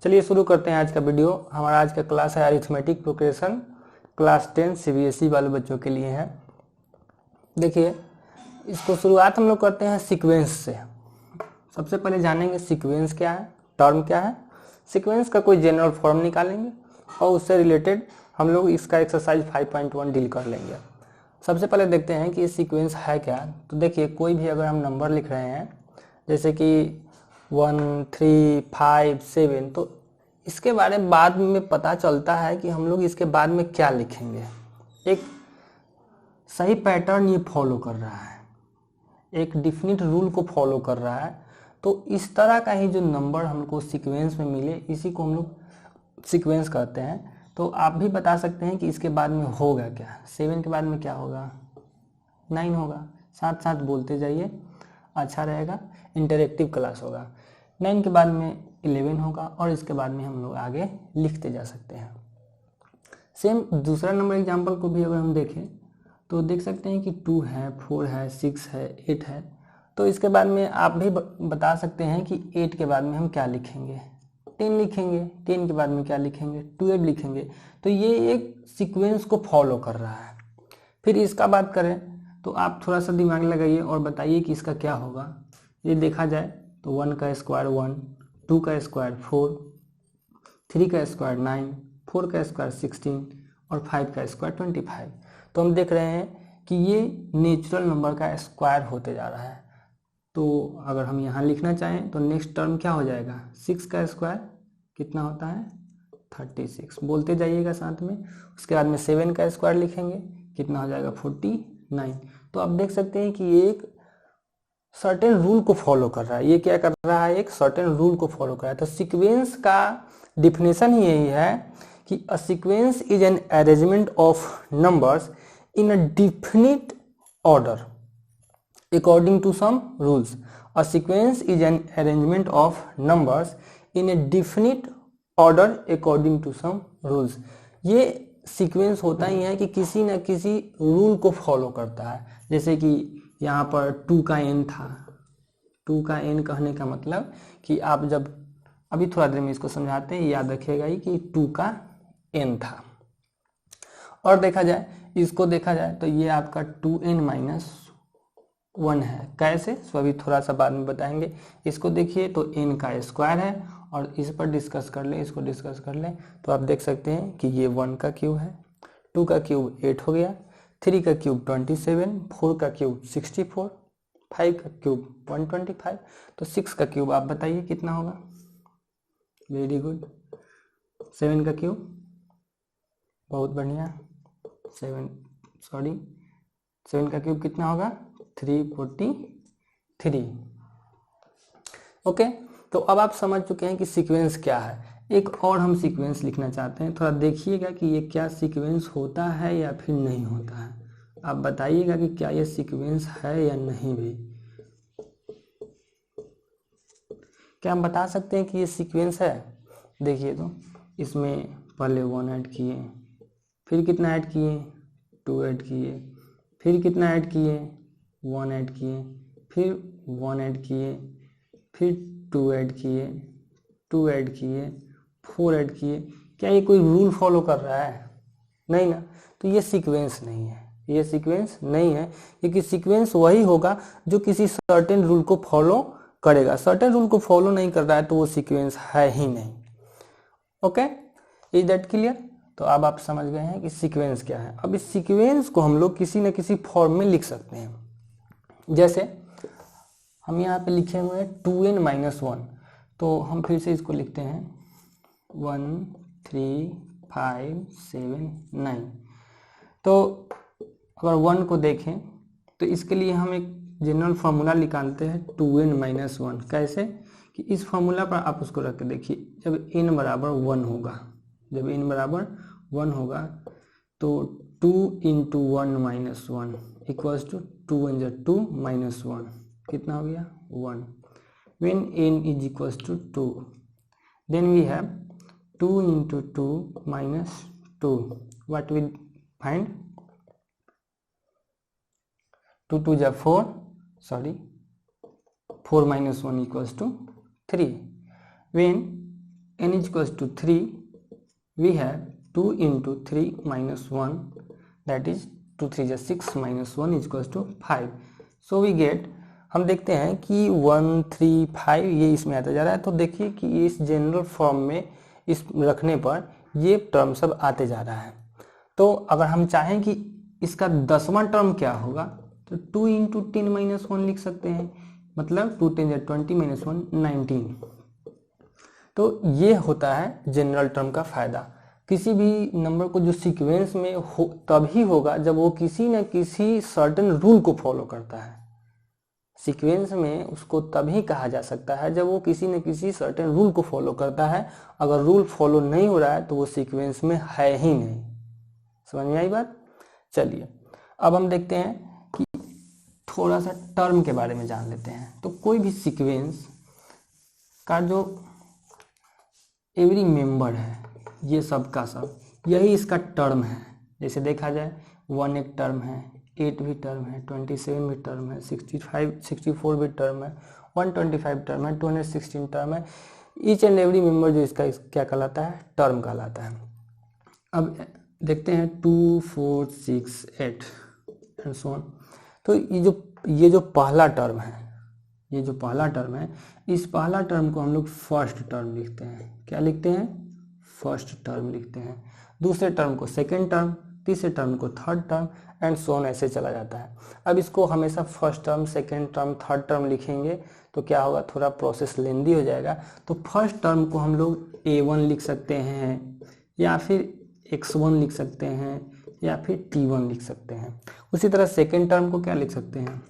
चलिए शुरू करते हैं आज का वीडियो। हमारा आज का क्लास है अरिथमेटिक प्रोग्रेशन, क्लास 10 सीबीएसई वाले बच्चों के लिए है। देखिए, इसको शुरुआत हम लोग करते हैं सीक्वेंस से। सबसे पहले जानेंगे सीक्वेंस क्या है, टर्म क्या है, सीक्वेंस का कोई जनरल फॉर्म निकालेंगे और उससे रिलेटेड हम लोग इसका एक्सरसाइज 5.1 डील कर लेंगे। सबसे पहले देखते हैं कि ये सीक्वेंस है क्या। तो देखिए, कोई भी अगर हम नंबर लिख रहे हैं जैसे कि 1, 3, 5, 7, तो इसके बारे में बाद में पता चलता है कि हम लोग इसके बाद में क्या लिखेंगे। एक सही पैटर्न ये फॉलो कर रहा है, एक डिफिनिट रूल को फॉलो कर रहा है। तो इस तरह का ही जो नंबर हमको सीक्वेंस में मिले, इसी को हम लोग सीक्वेंस कहते हैं। तो आप भी बता सकते हैं कि इसके बाद में होगा क्या। 7 के बाद में क्या होगा, 9 होगा। साथ साथ बोलते जाइए, अच्छा रहेगा, इंटरेक्टिव क्लास होगा। 9 के बाद में 11 होगा और इसके बाद में हम लोग आगे लिखते जा सकते हैं। सेम दूसरा नंबर एग्जाम्पल को भी अगर हम देखें तो देख सकते हैं कि 2 है, 4 है, 6 है, 8 है। तो इसके बाद में आप भी बता सकते हैं कि 8 के बाद में हम क्या लिखेंगे, 10 लिखेंगे। 10 के बाद में क्या लिखेंगे, 12 लिखेंगे। तो ये एक सीक्वेंस को फॉलो कर रहा है। फिर इसका बात करें तो आप थोड़ा सा दिमाग लगाइए और बताइए कि इसका क्या होगा। ये देखा जाए तो 1 का स्क्वायर 1, 2 का स्क्वायर 4, 3 का स्क्वायर 9, 4 का स्क्वायर 16 और 5 का स्क्वायर 25। तो हम देख रहे हैं कि ये नेचुरल नंबर का स्क्वायर होते जा रहा है। तो अगर हम यहाँ लिखना चाहें तो नेक्स्ट टर्म क्या हो जाएगा, 6 का स्क्वायर कितना होता है, 36। बोलते जाइएगा साथ में। उसके बाद में 7 का स्क्वायर लिखेंगे, कितना हो जाएगा, 49। तो आप देख सकते हैं कि ये एक सर्टेन रूल को फॉलो कर रहा है। ये क्या कर रहा है, एक सर्टेन रूल को फॉलो कर रहा है। तो सीक्वेंस का डिफिनेशन ही यही है कि a sequence is an arrangement of numbers in a definite order according to some rules. A sequence is an arrangement of numbers in a definite order according to some rules. ये sequence होता ही है कि किसी न किसी rule को follow करता है। जैसे कि यहाँ पर 2 का n था। 2 का n कहने का मतलब कि आप जब, अभी थोड़ा देर में इसको समझाते हैं, याद रखिएगा ही कि 2 का n था। और देखा जाए, इसको देखा जाए तो ये आपका 2n माइनस 1 है। कैसे, सो अभी थोड़ा सा बाद में बताएंगे। इसको देखिए तो n का स्क्वायर है और इस पर डिस्कस कर ले, इसको डिस्कस कर ले तो आप देख सकते हैं कि ये 1 का क्यूब है, 2 का क्यूब 8 हो गया, 3 का क्यूब 27, 4 का क्यूब 64, 5 का क्यूब 125। तो 6 का क्यूब आप बताइए कितना होगा। Very good. 7 का क्यूब, बहुत बढ़िया। 7 का क्यूब कितना होगा, 343। ओके, तो अब आप समझ चुके हैं कि सीक्वेंस क्या है। एक और हम सीक्वेंस लिखना चाहते हैं, थोड़ा देखिएगा कि ये क्या सीक्वेंस होता है या फिर नहीं होता है। आप बताइएगा कि क्या ये सीक्वेंस है या नहीं भी। क्या हम बता सकते हैं कि ये सीक्वेंस है। देखिए तो इसमें पहले 1 ऐड किए, फिर कितना ऐड किए, 2 ऐड किए, फिर कितना ऐड किए, 1 ऐड किए, फिर 1 ऐड किए, फिर 2 ऐड किए, 2 ऐड किए, 4 ऐड किए। क्या ये कोई रूल फॉलो कर रहा है, नहीं ना। तो ये सीक्वेंस नहीं है, ये सीक्वेंस नहीं है, क्योंकि सीक्वेंस वही होगा जो किसी सर्टेन रूल को फॉलो करेगा। सर्टेन रूल को फॉलो नहीं कर रहा है तो वो सीक्वेंस है ही नहीं। Okay, is that clear. तो अब आप समझ गए हैं कि सीक्वेंस क्या है। अब इस सीक्वेंस को हम लोग किसी न किसी फॉर्म में लिख सकते हैं। जैसे हम यहाँ पे लिखे हुए हैं 2n माइनस 1, तो हम फिर से इसको लिखते हैं 1, 3, 5, 7, 9। तो अगर 1 को देखें तो इसके लिए हम एक जनरल फार्मूला निकालते हैं 2n माइनस 1। कैसे कि इस फार्मूला पर आप उसको रख के देखिए, जब n बराबर 1 होगा, जब n बराबर 1 होगा तो 2 इंटू 1 माइनस 1 इक्वल्स टू 2 1 जा 2 माइनस 1 कितना हो गया, 1। when n is equals to 2, then we have 2 into 2 minus 2. What we find, 2 2 जा 4, sorry, 4 minus 1 equals to 3. when n equals to 3, we have 2 into 3 minus 1, that is 2 3 is 6 minus 1 equals to 5. So we get, हम देखते हैं कि 1 3 5 ये इसमें आता जा रहा है, तो देखिए कि इस जनरल फॉर्म में इस रखने पर ये टर्म सब आते जा रहा है। तो अगर हम चाहें कि इसका 10वां टर्म क्या होगा, तो 2 इंटू 10 माइनस 1 लिख सकते हैं, मतलब 2 10 20 माइनस 1 19। तो ये होता है जनरल टर्म का फायदा। किसी भी नंबर को जो सीक्वेंस में हो तभी होगा जब वो किसी न किसी सर्टेन रूल को फॉलो करता है। सीक्वेंस में उसको तभी कहा जा सकता है जब वो किसी न किसी सर्टेन रूल को फॉलो करता है। अगर रूल फॉलो नहीं हो रहा है तो वो सीक्वेंस में है ही नहीं। समझ में आई बात? चलिए अब हम देखते हैं कि थोड़ा सा टर्म के बारे में जान लेते हैं। तो कोई भी सीक्वेंस का जो एवरी मेंबर है, ये सब का सब, यही इसका टर्म है। जैसे देखा जाए 1 एक टर्म है, 8 भी टर्म है, 27 भी टर्म है, 64 भी टर्म है, 125 टर्म है, 216 टर्म है। ईच एंड एवरी मेंबर जो इसका क्या कहलाता है? टर्म कहलाता है। अब देखते हैं 2 4 6 8 एंड सो ऑन। तो ये जो पहला टर्म है, ये जो पहला टर्म है, इस पहला टर्म को हम लोग फर्स्ट टर्म लिखते हैं। क्या लिखते हैं? फर्स्ट टर्म लिखते हैं। दूसरे टर्म को सेकंड टर्म, तीसरे टर्म को third term and so on, ऐसे चला जाता है। अब इसको हमेशा first term, second term, third term लिखेंगे तो क्या होगा, थोड़ा प्रोसेस लेंदी हो जाएगा। तो फर्स्ट टर्म को हम लोग A1 लिख सकते हैं, या फिर X1 लिख सकते हैं, या फिर T1 लिख सकते हैं। उसी तरह सेकंड टर्म को क्या लिख सकते हैं?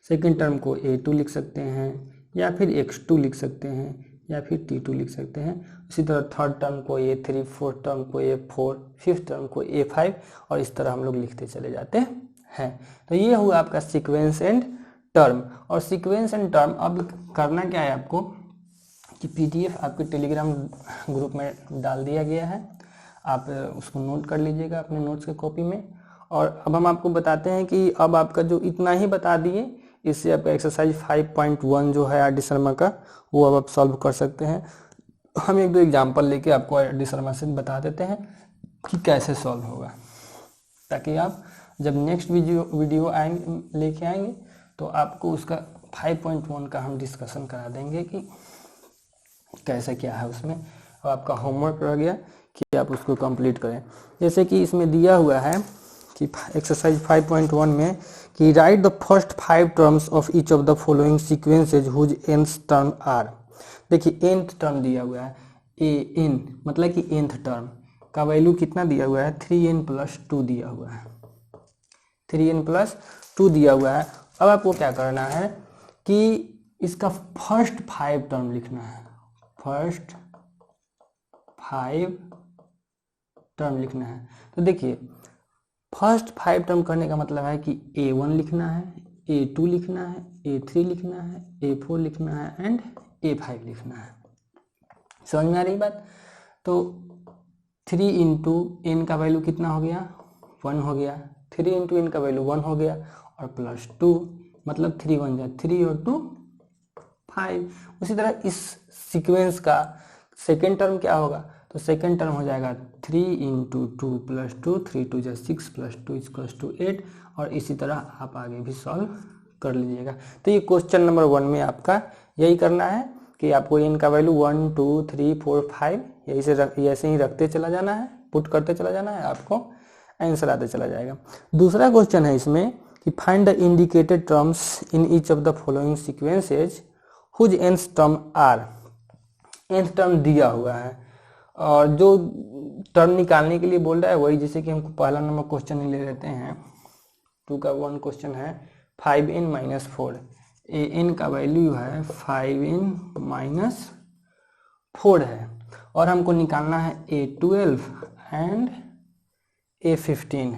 सेकंड टर्म को A2 लिख सकते हैं, या फिर X2 लिख सकते हैं, या फिर T2 लिख सकते हैं। उसी तरह थर्ड टर्म को A3, फोर्थ टर्म को A4, फिफ्थ टर्म को A5, और इस तरह हम लोग लिखते चले जाते हैं। तो ये हुआ आपका सीक्वेंस एंड टर्म। और सीक्वेंस एंड टर्म अब करना क्या है आपको कि PDF आपके टेलीग्राम ग्रुप में डाल दिया गया है, आप उसको नोट कर लीजिएगा अपने नोट्स के कॉपी में। और अब हम आपको बताते हैं कि अब आपका जो इतना ही बता दिए, इससे आपका एक्सरसाइज 5.1 जो है RD शर्मा का, वो अब आप सॉल्व कर सकते हैं। हम एक दो एग्जाम्पल लेके आपको RD शर्मा से बता देते हैं कि कैसे सॉल्व होगा, ताकि आप जब नेक्स्ट वीडियो आएंगे लेके आएंगे तो आपको उसका 5.1 का हम डिस्कशन करा देंगे कि कैसे क्या है उसमें। और आपका होमवर्क रह गया कि आप उसको कंप्लीट करें। जैसे कि इसमें दिया हुआ है कि एक्सरसाइज 5.1 में कि write the first 5 terms of each of the following sequences whose nth term are. देखिए nth टर्म दिया हुआ है, an मतलब कि nth टर्म का वैल्यू कितना दिया हुआ है? 3n + 2 दिया हुआ है, 3n + 2 दिया हुआ है। अब आपको क्या करना है कि इसका फर्स्ट 5 टर्म लिखना है, फर्स्ट 5 टर्म लिखना है। तो देखिए फर्स्ट 5 टर्म करने का मतलब है कि A1 लिखना है, A2 लिखना है, A3 लिखना है, A4 लिखना है एंड A5 लिखना है। समझ में आ रही बात? तो 3 इंटू n का वैल्यू कितना हो गया? 1 हो गया। 3 इंटू n का वैल्यू 1 हो गया, और +2 मतलब 3 1 जा 3 और 2 5। उसी तरह इस सीक्वेंस का सेकेंड टर्म क्या होगा? तो सेकेंड टर्म हो जाएगा 3 इंटू 2 + 2, 3 2 जा 6 + 2 = 8। और इसी तरह आप आगे भी सॉल्व कर लीजिएगा। तो ये क्वेश्चन नंबर 1 में आपका यही करना है कि आपको n का वैल्यू 1 2 3 4 5 ऐसे ही रखते चला जाना है, पुट करते चला जाना है, आपको आंसर आते चला जाएगा। दूसरा क्वेश्चन है इसमें कि find the indicated terms in each of the following sequences whose nth term are. nth term दिया हुआ है और जो टर्म निकालने के लिए बोल रहा है वही, जैसे कि हमको पहला नंबर क्वेश्चन ले लेते हैं। 2 का 1 क्वेश्चन है 5n - 4। an का वैल्यू है 5n - 4 है, और हमको निकालना है A12 एंड A15।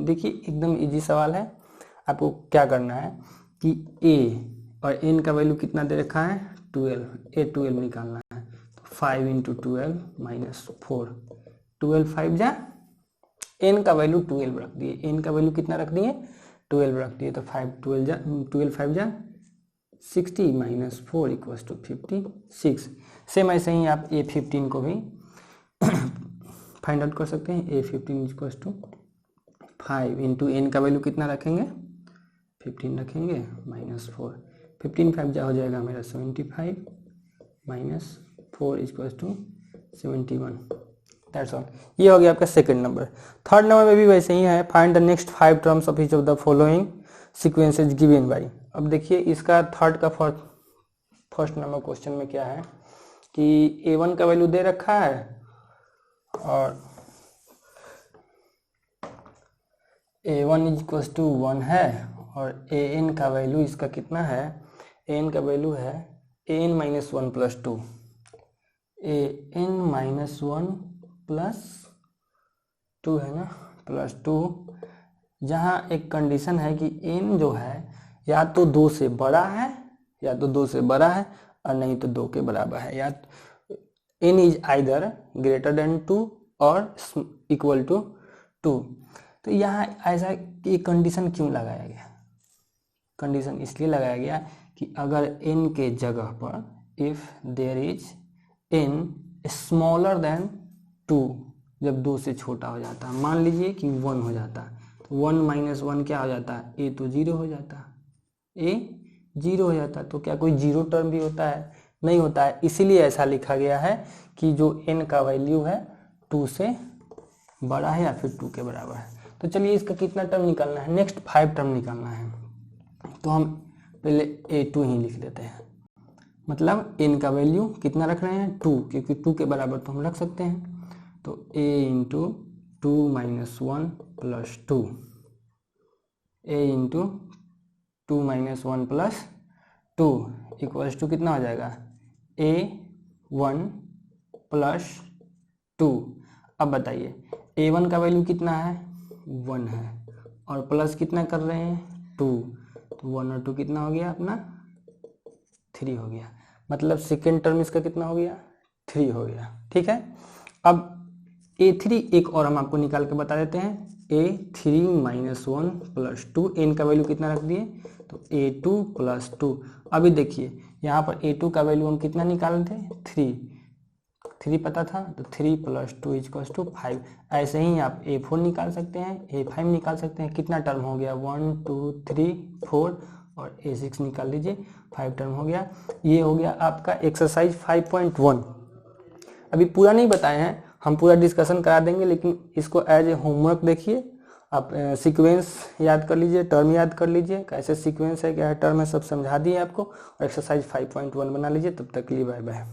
देखिए एकदम इजी सवाल है। आपको क्या करना है कि A और n का वैल्यू कितना दे रखा है? 12, A12 निकालना है। 5 × 12 - 4, 12 5 जा, n का वैल्यू 12 रख दिए। n का वैल्यू कितना रख दिए? 12 रख दिए। तो 12 5 जा 60 माइनस 4 इक्वल्स टू 56। सेम ऐसे ही आप A15 को भी फाइंड आउट कर सकते हैं। A15 equals to 5 into n का वैल्यू कितना रखेंगे, 15 रखेंगे माइनस 4, 15 5 जा हो जाएगा मेरा 75 minus 4 equals to 71। That's all. ये हो गया आपका सेकंड नंबर। थर्ड नंबर में भी वैसे ही है, find the next 5 terms of each of the following sequences given by. अब देखिए इसका थर्ड का फर्स्ट नंबर क्वेश्चन में क्या है कि A1 का वैल्यू दे रखा है और A1 इक्वल्स टू 1 है और AN का वैल्यू इसका कितना है, AN का वैल्यू है AN minus 1 plus 2, AN minus 1 plus 2 है ना, प्लस 2, जहाँ एक कंडीशन है कि n जो है या तो 2 से बड़ा है या तो 2 से बड़ा है और नहीं तो 2 के बराबर है, या n is either greater than 2 और इक्वल टू 2। तो यहाँ ऐसा ये कंडीशन क्यों लगाया गया, कंडीशन इसलिए लगाया गया कि अगर n के जगह पर if there is n smaller than 2, जब 2 से छोटा हो जाता है, मान लीजिए कि 1 हो जाता है, तो 1 माइनस 1 क्या हो जाता है, a तो 0 हो जाता है, a 0 हो जाता है। तो क्या कोई जीरो टर्म भी होता है, नहीं होता है, इसीलिए ऐसा लिखा गया है कि जो n का वैल्यू है 2 से बड़ा है या फिर 2 के बराबर है। तो चलिए इसका कितना टर्म निकालना है, नेक्स्ट 5 टर्म निकालना है, तो हम पहले A2 ही लिख देते हैं, मतलब n का वैल्यू कितना रख रहे हैं 2, क्योंकि 2 के बराबर तो हम रख सकते हैं। तो a into 2 minus 1 plus 2, a into 2 minus 1 plus 2 equals to कितना हो जाएगा, A1 प्लस 2। अब बताइए A1 का वैल्यू कितना है, 1 है, और प्लस कितना कर रहे हैं 2, तो 1 और 2 कितना हो गया अपना 3 हो गया, मतलब सेकेंड टर्म इसका कितना हो गया 3 हो गया। ठीक है, अब A3 एक और हम आपको निकाल के बता देते हैं, A3 माइनस 1 प्लस 2, n का वैल्यू कितना रख दिए, तो A2 प्लस 2। अभी देखिए यहाँ पर A2 का वैल्यू हम कितना निकाले थे 3 पता था, तो 3 प्लस 2 इक्वल्स टू 5। ऐसे ही आप A4 निकाल सकते हैं, A5 निकाल सकते हैं, कितना टर्म हो गया 1 2 3 4, और A6 निकाल लीजिए 5 टर्म हो गया। ये हो गया आपका एक्सरसाइज 5.1। अभी पूरा नहीं बताए हैं, हम पूरा डिस्कशन करा देंगे, लेकिन इसको एज ए होमवर्क देखिए, आप सीक्वेंस याद कर लीजिए, टर्म याद कर लीजिए, कैसे सीक्वेंस है क्या है टर्म है सब समझा दिए आपको, और एक्सरसाइज 5.1 बना लीजिए। तब तक के लिए बाय बाय।